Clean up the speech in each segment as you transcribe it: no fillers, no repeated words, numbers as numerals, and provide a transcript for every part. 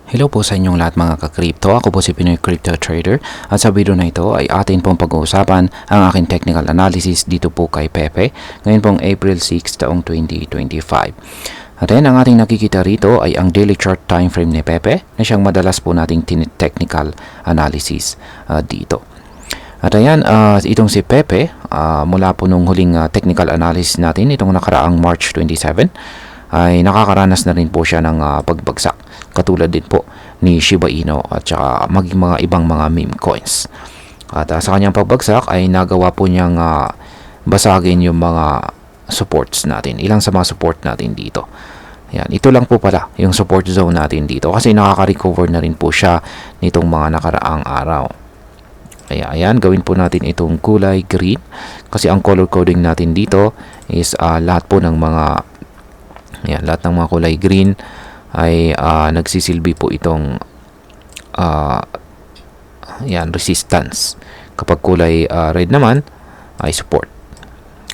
Hello po sa inyong lahat mga ka-crypto. Ako po si Pinoy Crypto Trader at sa video na ito ay atin pong pag-uusapan ang aking technical analysis dito po kay Pepe ngayon pong April 6 taong 2025. At then ang ating nakikita rito ay ang daily chart time frame ni Pepe na siyang madalas po nating technical analysis dito. At ayan, itong si Pepe mula po nung huling technical analysis natin itong nakaraang March 27 ay nakakaranas na rin po siya ng pagbagsak. Katulad din po ni Shiba Inu at saka maging mga ibang mga meme coins. At sa kanyang pagbagsak ay nagawa po niyang basagin yung mga supports natin. Ilang sa mga support natin dito. Yan, ito lang po pala yung support zone natin dito kasi nakaka-recover na rin po siya nitong mga nakaraang araw. Kaya ayan, gawin po natin itong kulay green kasi ang color coding natin dito is lahat po ng mga lahat ng mga kulay green ay nagsisilbi po itong resistance. Kapag kulay red naman ay support.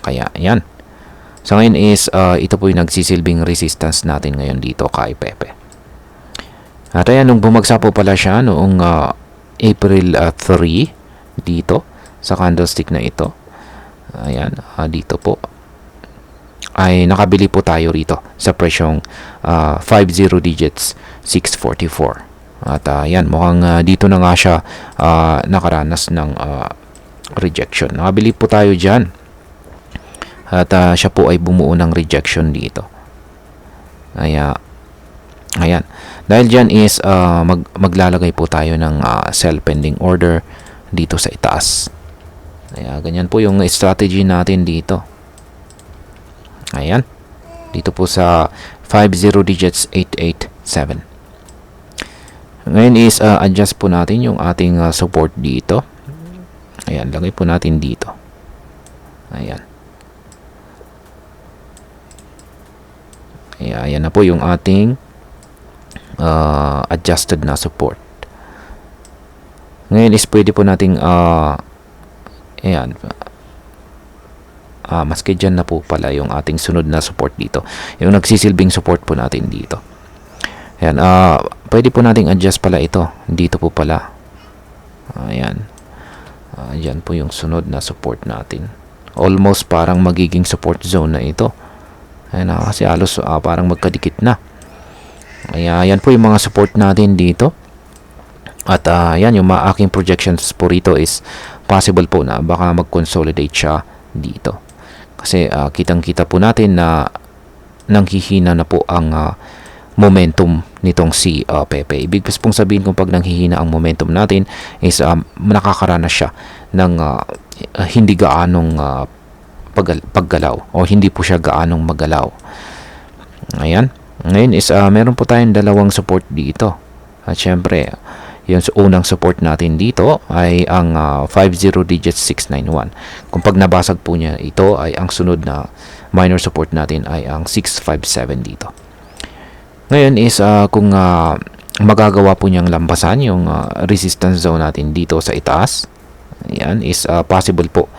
Kaya ayan. So ngayon is ito po yung nagsisilbing resistance natin ngayon dito kay Pepe. At ayan, nung bumagsak po pala siya noong April 3 dito sa candlestick na ito. Ayan, dito po ay nakabili po tayo rito sa presyong 50 digits 644. At yan, mukhang dito na nga siya nakaranas ng rejection. Nakabili po tayo dyan. At siya po ay bumuo ng rejection dito. Ayan. Dahil dyan is maglalagay po tayo ng sell pending order dito sa itaas. Ayan, ganyan po yung strategy natin dito. Ayan. Dito po sa 50 digits 887. Ngayon is adjust po natin yung ating support dito. Ayan, lagay po natin dito. Ayan. Ayan na po yung ating adjusted na support. Ngayon is pwede po nating ayan, maski dyan na po pala yung ating sunod na support dito. Yung nagsisilbing support po natin dito. Ayan, pwede po nating adjust pala ito. Dito po pala. Ayan. Dyan po yung sunod na support natin. Almost parang magiging support zone na ito. Ayan, kasi halos parang magkadikit na. Ayan po yung mga support natin dito. At yan, yung aking projections po rito is possible po na baka mag-consolidate siya dito. Kasi kitang-kita po natin na nanghihina na po ang momentum nitong si Pepe. Ibig pong sabihin kung pag nanghihina ang momentum natin is nakakaranas siya ng hindi gaanong paggalaw o hindi po siya gaanong magalaw. Ayan. Ngayon is meron po tayong dalawang support dito. At syempre, yung unang support natin dito ay ang 50 digits 691. Kung pag nabasag po niya ito ay ang sunod na minor support natin ay ang 657 dito. Ngayon is kung magagawa po niyang lampasan yung resistance zone natin dito sa itaas, yan is possible po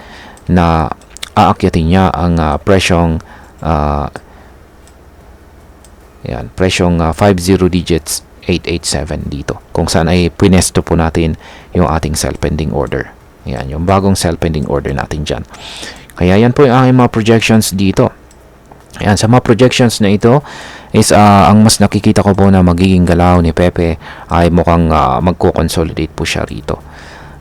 na aakyatin niya ang presyong presyong 50 digits 887 dito. Kung saan ay pinesto po natin yung ating sell pending order. Yan, yung bagong sell pending order natin dyan. Kaya yan po yung aking mga projections dito. Yan, sa mga projections na ito is ang mas nakikita ko po na magiging galaw ni Pepe ay mukhang magko-consolidate po siya rito.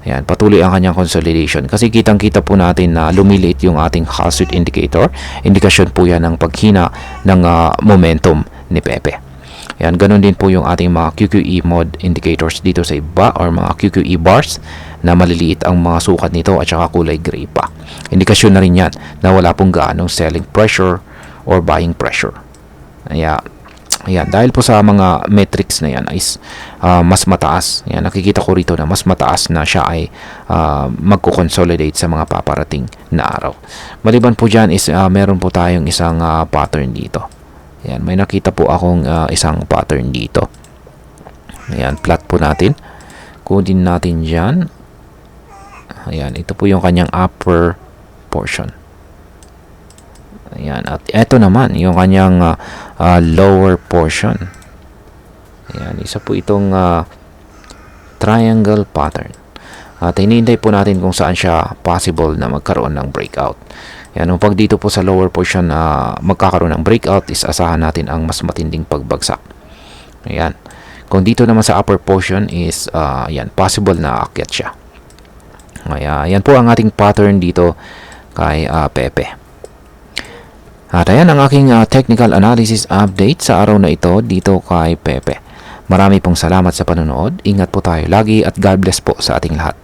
Yan, patuloy ang kanyang consolidation. Kasi kitang-kita po natin na lumiliit yung ating Hall-Street indicator. Indikasyon po yan ng paghina ng momentum ni Pepe. Yan, ganun din po yung ating mga QQE mode indicators dito sa iba or mga QQE bars na maliliit ang mga sukat nito at saka kulay gray pa. Indikasyon na rin yan na wala pong gaanong selling pressure or buying pressure. Ayan, dahil po sa mga metrics na yan is mas mataas. Yan, nakikita ko rito na mas mataas na siya ay magko-consolidate sa mga paparating na araw. Maliban po dyan is meron po tayong isang pattern dito. Ayan, may nakita po akong isang pattern dito. Ayan, plot po natin. Kunin natin dyan. Ayan, ito po yung kanyang upper portion. Ayan, at ito naman yung kanyang lower portion. Ayan, isa po itong triangle pattern. At hinihintay po natin kung saan siya possible na magkaroon ng breakout. Ayan, pag dito po sa lower portion magkakaroon ng breakout, is asahan natin ang mas matinding pagbagsak. Ayan. Kung dito naman sa upper portion is yan, possible na aakyat siya. Ayan, yan po ang ating pattern dito kay Pepe. At ayan ang aking technical analysis update sa araw na ito dito kay Pepe. Marami pong salamat sa panonood. Ingat po tayo lagi at God bless po sa ating lahat.